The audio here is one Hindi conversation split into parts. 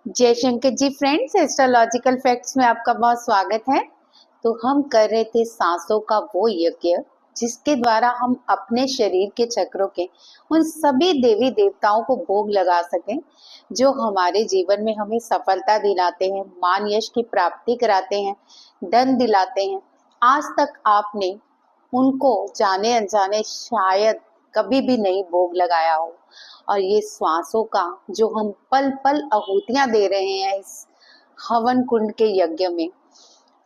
जय Shankar ji friends, astrological facts में आपका बहुत स्वागत है। तो हम कर रहे थे सांसों का वो यज्ञ जिसके द्वारा हम अपने शरीर के चक्रों के उन सभी देवी देवताओं को भोग लगा सकें जो हमारे जीवन में हमें सफलता दिलाते हैं, मान यश की प्राप्ति कराते हैं, धन दिलाते हैं। आज तक आपने उनको जाने अनजाने शायद कभी भी नहीं भोग लगाया हो। और ये श्वासों का जो हम पल पल आहुतियां दे रहे हैं इस हवन कुंड के यज्ञ में,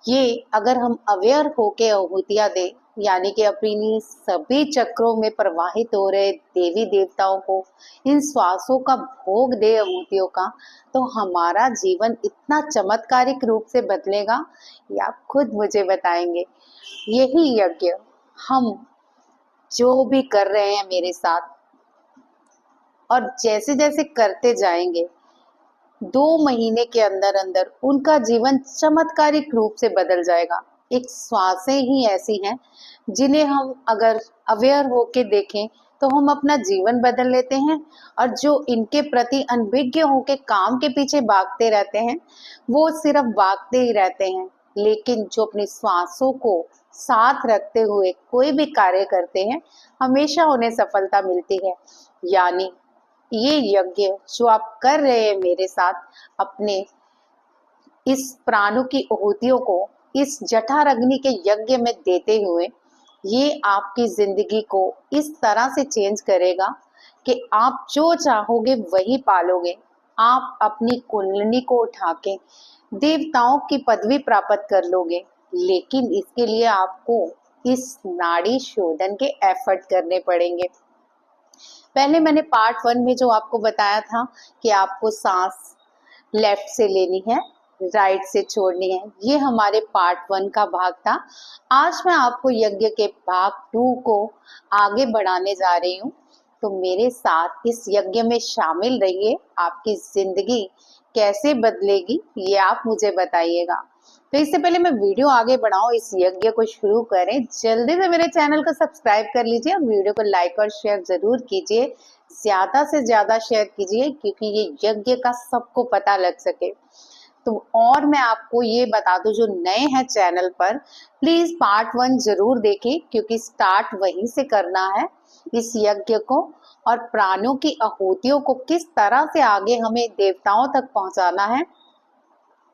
ये अगर हम अवेयर होके आहुतियां दे, यानी कि अपनी सभी चक्रों में प्रवाहित हो रहे देवी देवताओं को इन श्वासों का भोग दे आहुतियों का, तो हमारा जीवन इतना चमत्कारिक रूप से बदलेगा, ये आप खुद मुझे बताएंगे। यही यज्ञ हम जो भी कर रहे हैं मेरे साथ, और जैसे जैसे करते जाएंगे 2 महीने के अंदर अंदर उनका जीवन चमत्कारिक रूप से बदल जाएगा। एक श्वासें ही ऐसी हैं जिन्हें हम अगर अवेयर होके देखें तो हम अपना जीवन बदल लेते हैं, और जो इनके प्रति अनभिज्ञ होके काम के पीछे भागते रहते हैं वो सिर्फ भागते ही रहते हैं। लेकिन जो अपनी श्वासों को साथ रखते हुए कोई भी कार्य करते हैं, हमेशा उन्हें सफलता मिलती है। यानी ये यज्ञ जो आप कर रहे हैं मेरे साथ, अपने इस प्राणों की आहुतियों को इस जठर अग्नि के यज्ञ में देते हुए, ये आपकी जिंदगी को इस तरह से चेंज करेगा कि आप जो चाहोगे वही पालोगे। आप अपनी कुंडलिनी को उठा के देवताओं की पदवी प्राप्त कर लोगे। लेकिन इसके लिए आपको इस नाड़ी शोधन के एफर्ट करने पड़ेंगे। पहले मैंने पार्ट 1 में जो आपको बताया था कि आपको सांस लेफ्ट से लेनी है, राइट से छोड़नी है, ये हमारे पार्ट 1 का भाग था। आज मैं आपको यज्ञ के भाग 2 को आगे बढ़ाने जा रही हूँ। तो मेरे साथ इस यज्ञ में शामिल रहिए। आपकी जिंदगी कैसे बदलेगी ये आप मुझे बताइएगा। तो इससे पहले मैं वीडियो आगे बढ़ाऊं, इस यज्ञ को शुरू करें, जल्दी से मेरे चैनल को सब्सक्राइब कर लीजिए और वीडियो को लाइक और शेयर जरूर कीजिए। ज्यादा से ज्यादा शेयर कीजिए क्योंकि ये यज्ञ का सबको पता लग सके। तो और मैं आपको ये बता दूं, जो नए हैं चैनल पर, प्लीज पार्ट 1 जरूर देखें क्योंकि स्टार्ट वहीं से करना है इस यज्ञ को। और प्राणों की आहुतियों को किस तरह से आगे हमें देवताओं तक पहुंचाना है,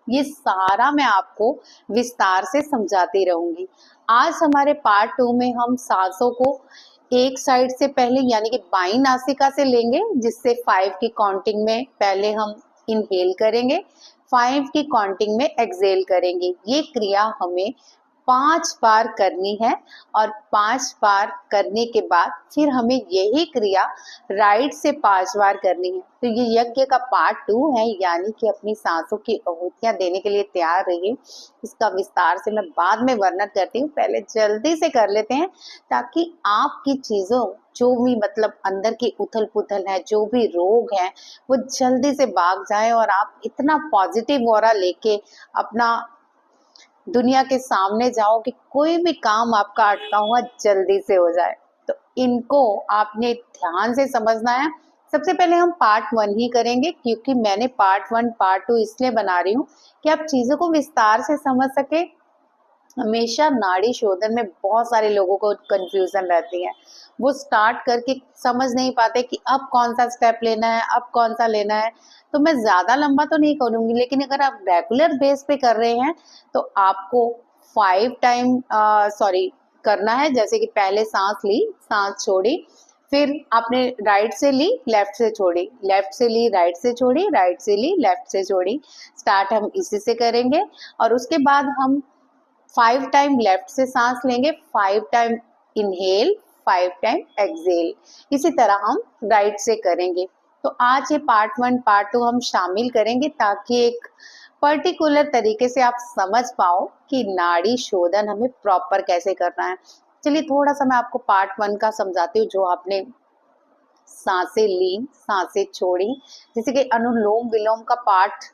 ये सारा मैं आपको विस्तार से समझाती रहूंगी। आज हमारे पार्ट 2 में हम सांसों को एक साइड से पहले यानी कि बाईं नासिका से लेंगे, जिससे 5 की काउंटिंग में पहले हम इनहेल करेंगे, 5 की काउंटिंग में एक्सहेल करेंगे। ये क्रिया हमें 5 बार करनी है और 5 बार करने के बाद फिर हमें यही क्रिया राइट से 5 बार करनी है। तो ये यज्ञ का पार्ट 2 है, यानी कि अपनी सांसों की आहुतियां देने के लिए तैयार रहिए। इसका विस्तार से मैं बाद में वर्णन करती हूँ, पहले जल्दी से कर लेते हैं ताकि आपकी चीजों जो भी मतलब अंदर की उथल पुथल है, जो भी रोग है, वो जल्दी से भाग जाए और आप इतना पॉजिटिव ऑरा लेके अपना दुनिया के सामने जाओ कि कोई भी काम आपका अटका हुआ जल्दी से हो जाए। तो इनको आपने ध्यान से समझना है। सबसे पहले हम पार्ट 1 ही करेंगे क्योंकि मैंने पार्ट 1 पार्ट 2 इसलिए बना रही हूँ कि आप चीजों को विस्तार से समझ सके। हमेशा नाड़ी शोधन में बहुत सारे लोगों को कंफ्यूजन रहती है, वो स्टार्ट करके समझ नहीं पाते कि अब कौन सा स्टेप लेना है, अब कौन सा लेना है। तो मैं ज्यादा लंबा तो नहीं करूंगी, लेकिन अगर आप रेगुलर बेस पे कर रहे हैं तो आपको 5 टाइम करना है। जैसे कि पहले सांस ली, सांस छोड़ी, फिर आपने राइट से ली, लेफ्ट से छोड़ी, लेफ्ट से ली, राइट से छोड़ी, राइट से ली, लेफ्ट से छोड़ी। स्टार्ट हम इसी से करेंगे और उसके बाद हम 5 टाइम लेफ्ट से सांस लेंगे, 5 टाइम इनहेल, 5 टाइम एक्सहेल। इसी तरह हम राइट से करेंगे। तो आज ये पार्ट 1 पार्ट 2 हम शामिल करेंगे ताकि एक पर्टिकुलर तरीके से आप समझ पाओ कि नाड़ी शोधन हमें प्रॉपर कैसे करना है। चलिए थोड़ा सा मैं आपको पार्ट 1 का समझाती हूँ। जो आपने सांसें ली, सांसें छोड़ी, जैसे कि अनुलोम विलोम का पार्ट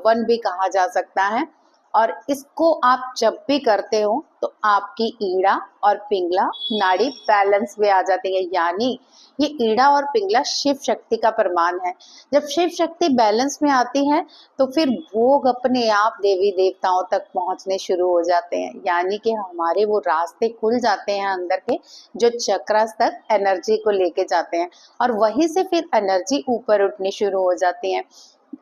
1 भी कहा जा सकता है। और इसको आप जब भी करते हो तो आपकी ईड़ा और पिंगला नाड़ी बैलेंस में आ जाती है। यानी ये ईड़ा और पिंगला शिव शक्ति का प्रमाण है। जब शिव शक्ति बैलेंस में आती है तो फिर भोग अपने आप देवी देवताओं तक पहुंचने शुरू हो जाते हैं। यानी कि हमारे वो रास्ते खुल जाते हैं अंदर के, जो चक्रास तक एनर्जी को लेके जाते हैं, और वहीं से फिर एनर्जी ऊपर उठनी शुरू हो जाती है।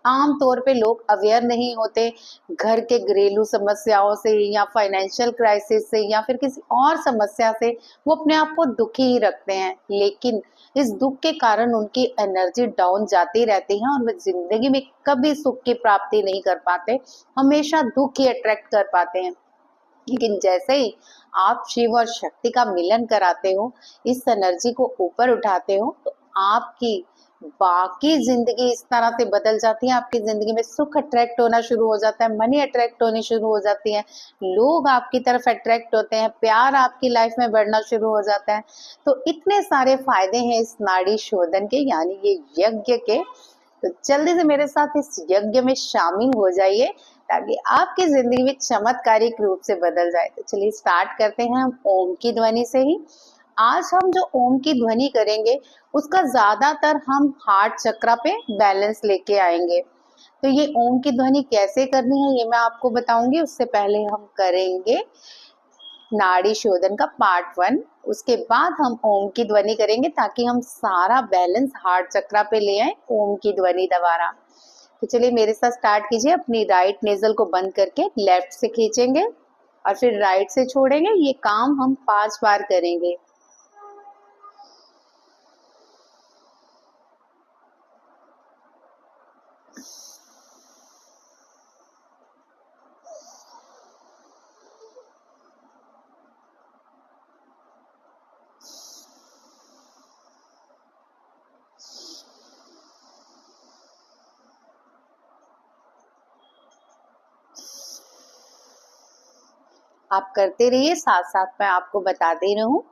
आम तौर पे लोग अवेयर नहीं होते घर के घरेलू समस्याओं से या फाइनेंशियल क्राइसिस से या फिर किसी और समस्या से, वो अपने आप को दुखी ही रखते हैं। लेकिन इस दुख के कारण उनकी एनर्जी डाउन जाती रहती है और वे जिंदगी में कभी सुख की प्राप्ति नहीं कर पाते, हमेशा दुख ही अट्रैक्ट कर पाते हैं। लेकिन जैसे ही आप शिव और शक्ति का मिलन कराते हो, इस एनर्जी को ऊपर उठाते हो, तो आपकी बाकी जिंदगी इस तरह से बदल जाती है। आपकी जिंदगी में सुख अट्रैक्ट होना शुरू हो जाता है, मनी अट्रैक्ट होनी शुरू हो जाती है, लोग आपकी तरफ अट्रैक्ट होते हैं, प्यार आपकी लाइफ में बढ़ना शुरू हो जाता है। तो इतने सारे फायदे हैं इस नाड़ी शोधन के, यानी ये यज्ञ के। तो जल्दी से मेरे साथ इस यज्ञ में शामिल हो जाइए ताकि आपकी जिंदगी भी चमत्कारिक रूप से बदल जाए। तो चलिए स्टार्ट करते हैं हम ओम की ध्वनि से ही। आज हम जो ओम की ध्वनि करेंगे उसका ज्यादातर हम हार्ट चक्रा पे बैलेंस लेके आएंगे। तो ये ओम की ध्वनि कैसे करनी है ये मैं आपको बताऊंगी। उससे पहले हम करेंगे नाड़ी शोधन का पार्ट 1, उसके बाद हम ओम की ध्वनि करेंगे ताकि हम सारा बैलेंस हार्ट चक्रा पे ले आए ओम की ध्वनि द्वारा। तो चलिए मेरे साथ स्टार्ट कीजिए। अपनी राइट नेजल को बंद करके लेफ्ट से खींचेंगे और फिर राइट से छोड़ेंगे। ये काम हम 5 बार करेंगे। आप करते रहिए, साथ साथ मैं आपको बता दे रही हूँ।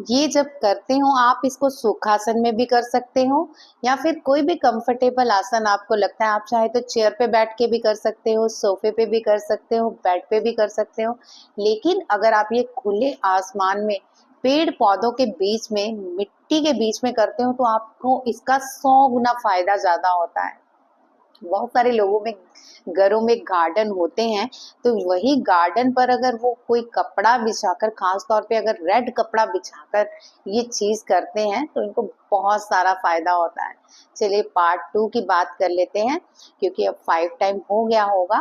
ये जब करते हो आप इसको सुखासन में भी कर सकते हो या फिर कोई भी कंफर्टेबल आसन आपको लगता है। आप चाहे तो चेयर पे बैठ के भी कर सकते हो, सोफे पे भी कर सकते हो, बेड पे भी कर सकते हो। लेकिन अगर आप ये खुले आसमान में पेड़ पौधों के बीच में मिट्टी के बीच में करते हो तो आपको इसका 100 गुना फायदा ज्यादा होता है। बहुत सारे लोगों में घरों में गार्डन होते हैं, तो वही गार्डन पर अगर वो कोई कपड़ा बिछाकर, खास तौर पे अगर रेड कपड़ा बिछाकर ये चीज करते हैं तो इनको बहुत सारा फायदा होता है। चलिए पार्ट 2 की बात कर लेते हैं, क्योंकि अब 5 टाइम हो गया होगा।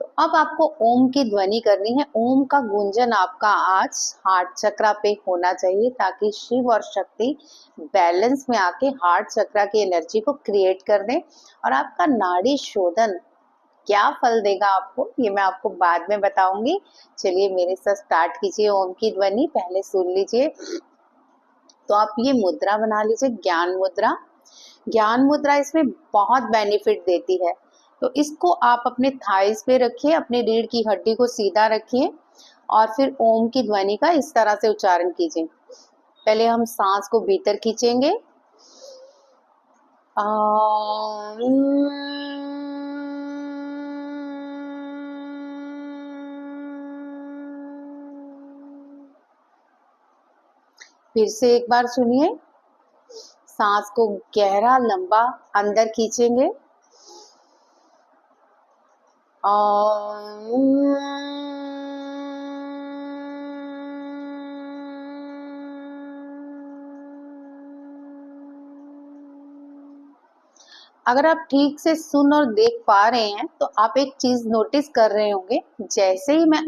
तो अब आपको ओम की ध्वनि करनी है। ओम का गुंजन आपका आज हार्ट चक्रा पे होना चाहिए ताकि शिव और शक्ति बैलेंस में आके हार्ट चक्रा की एनर्जी को क्रिएट कर दें और आपका नाड़ी शोधन क्या फल देगा आपको ये मैं आपको बाद में बताऊंगी। चलिए मेरे साथ स्टार्ट कीजिए ओम की ध्वनि। पहले सुन लीजिए। तो आप ये मुद्रा बना लीजिए, ज्ञान मुद्रा। ज्ञान मुद्रा इसमें बहुत बेनिफिट देती है। तो इसको आप अपने थाइस पे रखिए, अपने रीढ़ की हड्डी को सीधा रखिए और फिर ओम की ध्वनि का इस तरह से उच्चारण कीजिए। पहले हम सांस को भीतर खींचेंगे। फिर से एक बार सुनिए। सांस को गहरा लंबा अंदर खींचेंगे। अगर आप ठीक से सुन और देख पा रहे हैं तो आप एक चीज नोटिस कर रहे होंगे, जैसे ही मैं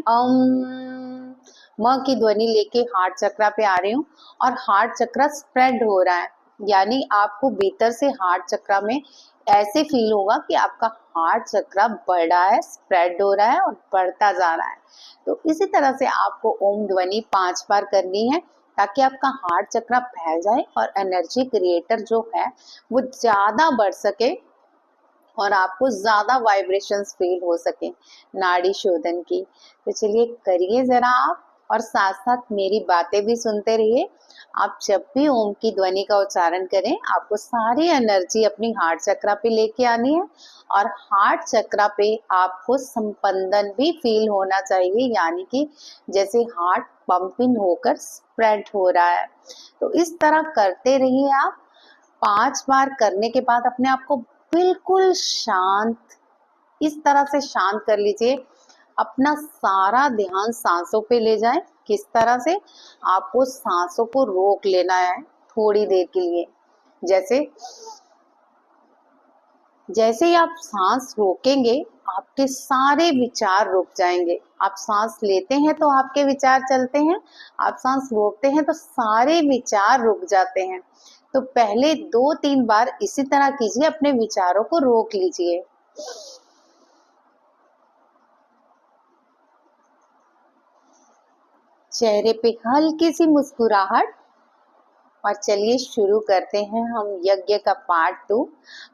म की ध्वनि लेके हार्ट चक्रा पे आ रही हूँ और हार्ट चक्रा स्प्रेड हो रहा है, यानी आपको भीतर से हार्ट चक्रा में ऐसे फील होगा कि आपका हार्ट चक्रा बढ़ रहा है, स्प्रेड हो रहा है और बढ़ता जा रहा है। तो इसी तरह से आपको ओम ध्वनि 5 बार करनी है ताकि आपका हार्ट चक्रा फैल जाए और एनर्जी क्रिएटर जो है वो ज्यादा बढ़ सके और आपको ज्यादा वाइब्रेशंस फील हो सके नाड़ी शोधन की। तो चलिए करिए जरा आप। और साथ साथ मेरी बातें भी सुनते रहिए। आप जब भी ओम की ध्वनि का उच्चारण करें, आपको सारी एनर्जी अपनी हार्ट चक्रा पे लेके आनी है और हार्ट चक्रा पे आपको संपंदन भी फील होना चाहिए, यानी कि जैसे हार्ट पंपिंग होकर स्प्रेड हो रहा है। तो इस तरह करते रहिए आप। 5 बार करने के बाद अपने आप को बिल्कुल शांत, इस तरह से शांत कर लीजिए। अपना सारा ध्यान सांसों पे ले जाएं। किस तरह से? आपको सांसों को रोक लेना है थोड़ी देर के लिए। जैसे जैसे ही आप सांस रोकेंगे, आपके सारे विचार रुक जाएंगे। आप सांस लेते हैं तो आपके विचार चलते हैं, आप सांस रोकते हैं तो सारे विचार रुक जाते हैं। तो पहले 2-3 बार इसी तरह कीजिए, अपने विचारों को रोक लीजिए। चेहरे पे हल्की सी मुस्कुराहट। और चलिए शुरू करते हैं हम यज्ञ का पार्ट 2।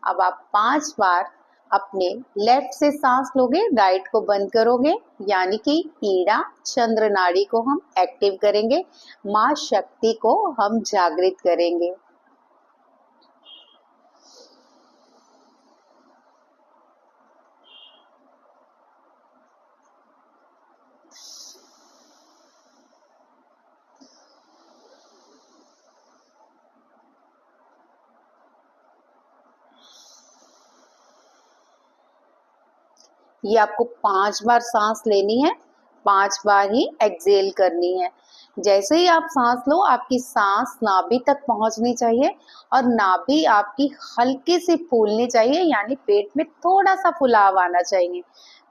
अब आप 5 बार अपने लेफ्ट से सांस लोगे, राइट को बंद करोगे, यानी कि ईड़ा चंद्र नाड़ी को हम एक्टिव करेंगे, माँ शक्ति को हम जागृत करेंगे। ये आपको 5 बार सांस लेनी है, 5 बार ही एक्सेल करनी है। जैसे ही आप सांस लो, आपकी सांस नाभि तक पहुंचनी चाहिए और नाभि आपकी हल्की सी फूलनी चाहिए, यानी पेट में थोड़ा सा फुलाव आना चाहिए।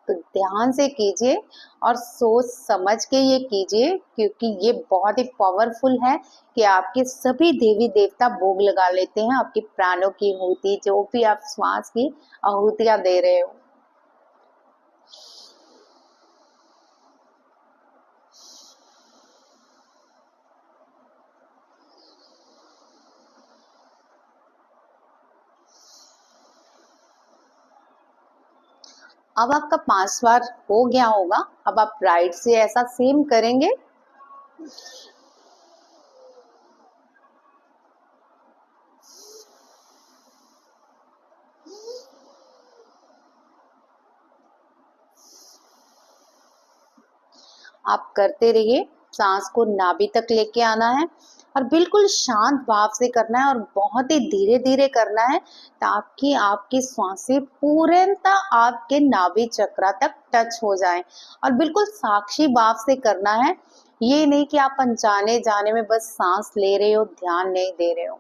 तो ध्यान से कीजिए और सोच समझ के ये कीजिए, क्योंकि ये बहुत ही पावरफुल है कि आपके सभी देवी देवता भोग लगा लेते हैं आपकी प्राणों की आहुति, जो भी आप श्वास की आहुतियां दे रहे हो। अब आपका 5 बार हो गया होगा। अब आप राइट से ऐसा सेम करेंगे। आप करते रहिए, सांस को नाभि तक लेके आना है और बिल्कुल शांत भाव से करना है और बहुत ही धीरे धीरे करना है, ताकि आपकी सांसें पूर्णतः आपके नाभि चक्रा तक टच हो जाएं। और बिल्कुल साक्षी भाव से करना है, ये नहीं कि आप अनजाने जाने में बस सांस ले रहे हो, ध्यान नहीं दे रहे हो।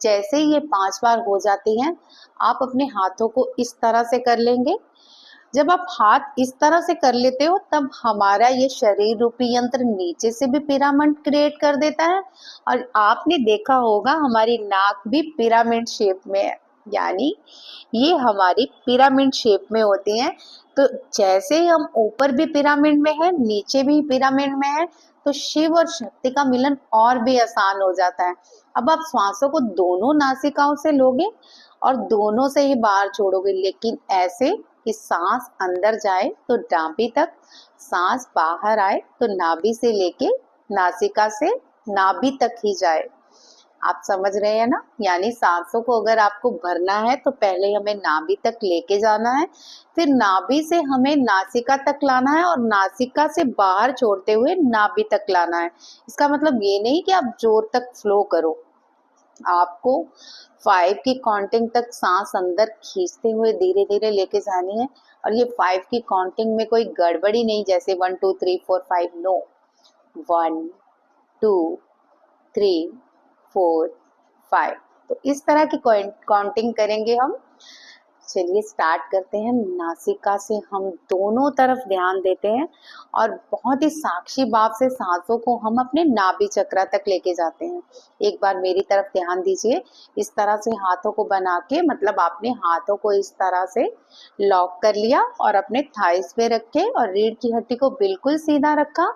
जैसे ही ये 5 बार हो जाती हैं, आप अपने हाथों को इस तरह से कर लेंगे। जब आप हाथ इस तरह से कर लेते हो, तब हमारा ये शरीर रूपी यंत्र नीचे से भी पिरामिड क्रिएट कर देता है और आपने देखा होगा हमारी नाक भी पिरामिड शेप में है, यानी ये हमारी पिरामिड शेप में होती हैं। तो जैसे ही हम ऊपर भी पिरामिड में है, नीचे भी पिरामिड में है, तो शिव और शक्ति का मिलन और भी आसान हो जाता है। अब आप श्वासों को दोनों नासिकाओं से लोगे और दोनों से ही बाहर छोड़ोगे, लेकिन ऐसे कि सांस अंदर जाए तो नाभि तक, सांस बाहर आए तो नाभि से लेके नासिका से नाभि तक ही जाए। आप समझ रहे हैं ना? यानी सांसों को अगर आपको भरना है तो पहले हमें नाभि तक लेके जाना है, फिर नाभि से हमें नासिका तक लाना है और नासिका से बाहर छोड़ते हुए नाभि तक लाना है। इसका मतलब ये नहीं कि आप जोर तक फ्लो करो, आपको 5 की काउंटिंग तक सांस अंदर खींचते हुए धीरे धीरे लेके जानी है। और ये 5 की काउंटिंग में कोई गड़बड़ी नहीं, जैसे 1 2 3 4 5, नो। 1 2 3 4 5, तो इस तरह की काउंटिंग करेंगे हम। चलिए स्टार्ट करते हैं। नासिका से हम दोनों तरफ ध्यान देते हैं और बहुत ही साक्षी भाव से सांसों को हम अपने नाभि चक्र तक लेके जाते हैं। एक बार मेरी तरफ ध्यान दीजिए। इस तरह से हाथों को बना के, मतलब आपने हाथों को इस तरह से लॉक कर लिया और अपने थाइस पे रखे और रीढ़ की हड्डी को बिल्कुल सीधा रखा।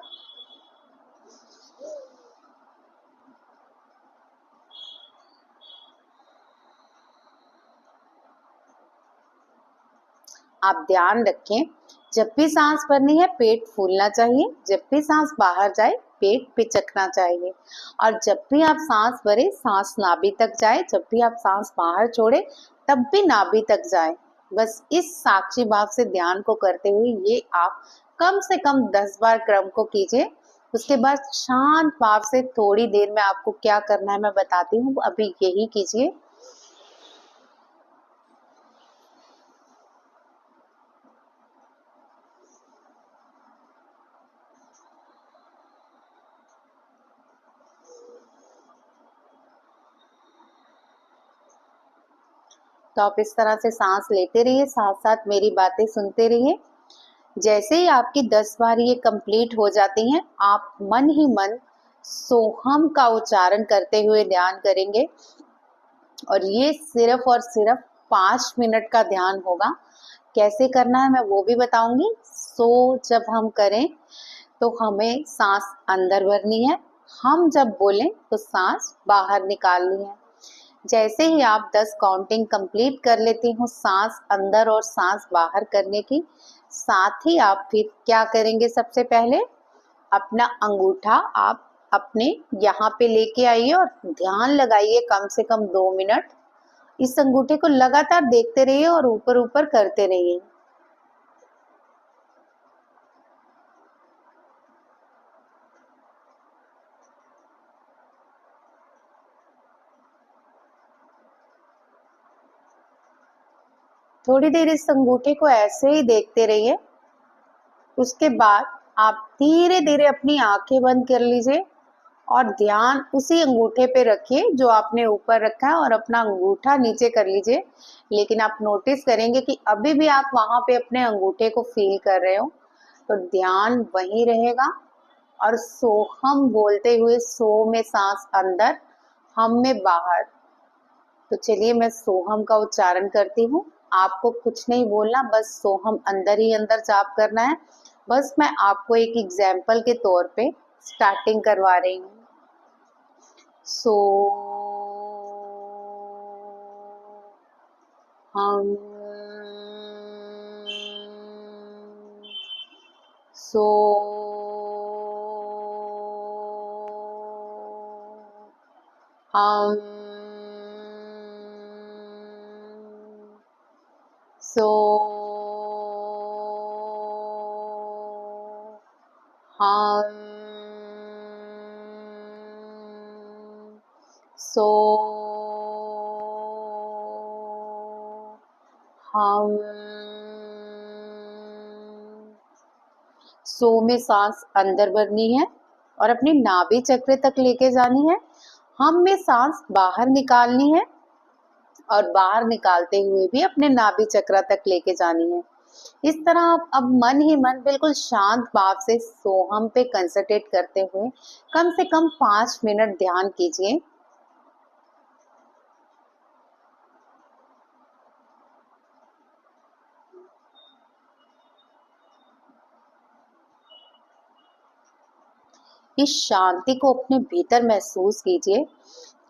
आप ध्यान रखें, जब भी सांस भरनी है पेट फूलना चाहिए, जब भी सांस बाहर जाए पेट पिचकना चाहिए। और जब भी आप सांस भरे सांस नाभि तक जाए, जब भी आप सांस बाहर छोड़े तब भी नाभि तक जाए। बस इस साक्षी भाव से ध्यान को करते हुए ये आप कम से कम 10 बार क्रम को कीजिए। उसके बाद शांत भाव से थोड़ी देर में आपको क्या करना है मैं बताती हूँ, अभी यही कीजिए। तो आप इस तरह से सांस लेते रहिए, साथ साथ मेरी बातें सुनते रहिए। जैसे ही आपकी 10 बार ये कंप्लीट हो जाती हैं, आप मन ही मन सोहम का उच्चारण करते हुए ध्यान करेंगे। और ये सिर्फ और सिर्फ 5 मिनट का ध्यान होगा। कैसे करना है मैं वो भी बताऊंगी। जब हम करें तो हमें सांस अंदर भरनी है, हम जब बोलें तो सांस बाहर निकालनी है। जैसे ही आप 10 काउंटिंग कंप्लीट कर लेती हूँ सांस अंदर और सांस बाहर करने की, साथ ही आप फिर क्या करेंगे, सबसे पहले अपना अंगूठा आप अपने यहाँ पे लेके आइए और ध्यान लगाइए कम से कम 2 मिनट। इस अंगूठे को लगातार देखते रहिए और ऊपर ऊपर करते रहिए। थोड़ी देर इस अंगूठे को ऐसे ही देखते रहिए। उसके बाद आप धीरे धीरे अपनी आंखें बंद कर लीजिए और ध्यान उसी अंगूठे पे रखिए जो आपने ऊपर रखा है और अपना अंगूठा नीचे कर लीजिए। लेकिन आप नोटिस करेंगे कि अभी भी आप वहां पे अपने अंगूठे को फील कर रहे हो, तो ध्यान वहीं रहेगा। और सोहम बोलते हुए सो में सांस अंदर, हम में बाहर। तो चलिए मैं सोहम का उच्चारण करती हूँ। आपको कुछ नहीं बोलना, बस सोहम अंदर ही अंदर जाप करना है। बस मैं आपको एक एग्जाम्पल के तौर पे स्टार्टिंग करवा रही हूँ। सो हम, सो हम, सो हम, सो हम। सो में सांस अंदर भरनी है और अपनी नाभि चक्र तक लेके जानी है। हम में सांस बाहर निकालनी है और बाहर निकालते हुए भी अपने नाभि चक्र तक लेके जानी है। इस तरह आप अब मन ही मन बिल्कुल शांत भाव से सोहम पे कंसंट्रेट करते हुए कम से कम 5 मिनट ध्यान कीजिए। इस शांति को अपने भीतर महसूस कीजिए।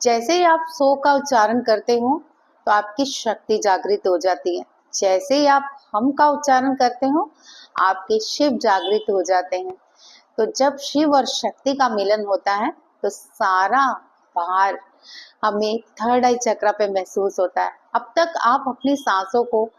जैसे ही आप सो का उच्चारण करते हो तो आपकी शक्ति जागृत हो जाती है। जैसे ही आप हम का उच्चारण करते हो आपके शिव जागृत हो जाते हैं। तो जब शिव और शक्ति का मिलन होता है तो सारा भार हमें थर्ड आई चक्र पे महसूस होता है। अब तक आप अपनी सांसों को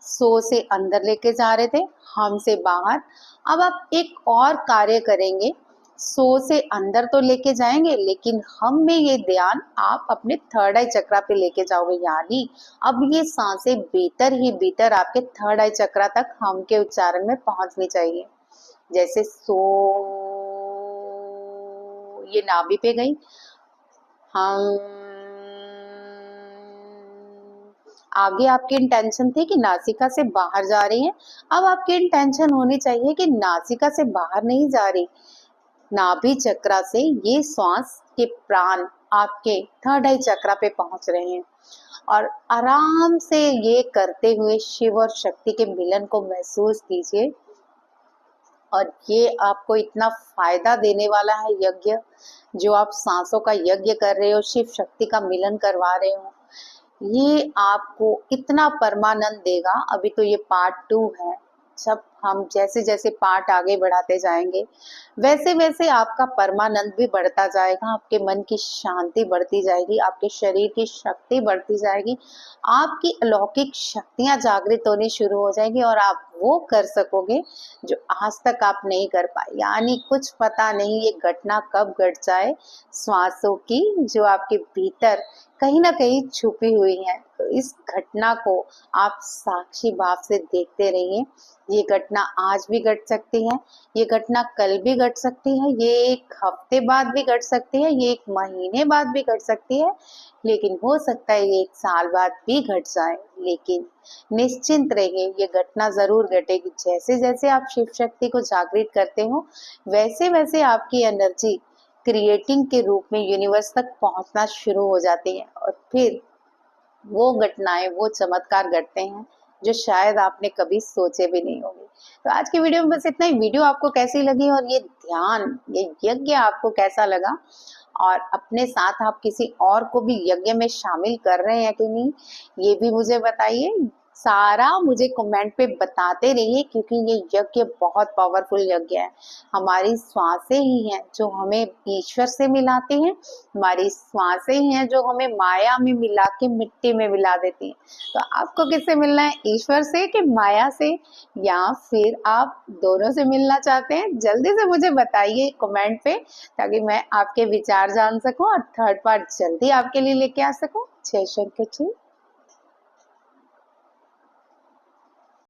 सो से अंदर लेके जा रहे थे, हम से बाहर। अब आप एक और कार्य करेंगे, सो से अंदर तो लेके जाएंगे लेकिन हम में ये ध्यान आप अपने थर्ड आई चक्र पे लेके जाओगे। यानी अब ये सांसें भीतर ही भीतर आपके थर्ड आई चक्र तक हम के उच्चारण में पहुंचनी चाहिए। जैसे सो, ये नाभि पे गई। हम, आगे आपकी इंटेंशन थी कि नासिका से बाहर जा रही है। अब आपकी इंटेंशन होनी चाहिए कि नासिका से बाहर नहीं जा रही, नाभि चक्र से ये श्वास के प्राण आपके थर्ड आई चक्र पे पहुंच रहे हैं। और आराम से ये करते हुए शिव और शक्ति के मिलन को महसूस कीजिए। और ये आपको इतना फायदा देने वाला है यज्ञ, जो आप सांसों का यज्ञ कर रहे हो, शिव शक्ति का मिलन करवा रहे हो, ये आपको इतना परमानंद देगा। अभी तो ये पार्ट 2 है। जब हम जैसे जैसे पाठ आगे बढ़ाते जाएंगे वैसे वैसे आपका परमानंद भी बढ़ता जाएगा, आपके मन की शांति बढ़ती जाएगी, आपके शरीर की शक्ति बढ़ती जाएगी, आपकी अलौकिक शक्तियां जागृत होनी शुरू हो जाएगी और आप वो कर सकोगे जो आज तक आप नहीं कर पाए। यानी कुछ पता नहीं ये घटना कब घट जाए, श्वासों की जो आपके भीतर कहीं ना कहीं छुपी हुई है। तो इस घटना को आप साक्षी भाव से देखते रहिए। ये घटना आज भी घट सकती है, ये घटना कल भी घट सकती है, ये एक हफ्ते बाद भी घट सकती है, ये एक महीने बाद भी घट सकती है, लेकिन हो सकता है ये एक साल बाद भी घट जाए। लेकिन निश्चिंत रहिए, ये घटना जरूर घटेगी। जैसे जैसे आप शिव शक्ति को जागृत करते हो वैसे वैसे आपकी एनर्जी क्रिएटिंग के रूप में यूनिवर्स तक पहुंचना शुरू हो जाती है और फिर वो घटनाएं, वो चमत्कार घटते हैं जो शायद आपने कभी सोचे भी नहीं होंगे। तो आज की वीडियो में बस इतना ही। वीडियो आपको कैसी लगी और ये ध्यान, ये यज्ञ आपको कैसा लगा, और अपने साथ आप किसी और को भी यज्ञ में शामिल कर रहे हैं कि नहीं, ये भी मुझे बताइए। सारा मुझे कमेंट पे बताते रहिए, क्योंकि ये यज्ञ बहुत पावरफुल यज्ञ है। हमारी श्वासें ही हैं जो हमें ईश्वर से मिलाती हैं, हमारी श्वासें ही हैं जो हमें माया में मिला के मिट्टी में मिला देती हैं। तो आपको किससे मिलना है, ईश्वर से कि माया से, या फिर आप दोनों से मिलना चाहते हैं? जल्दी से मुझे बताइए कमेंट पे, ताकि मैं आपके विचार जान सकूं और थर्ड पार्ट जल्दी आपके लिए लेके आ सकूं। जय शंकर जी।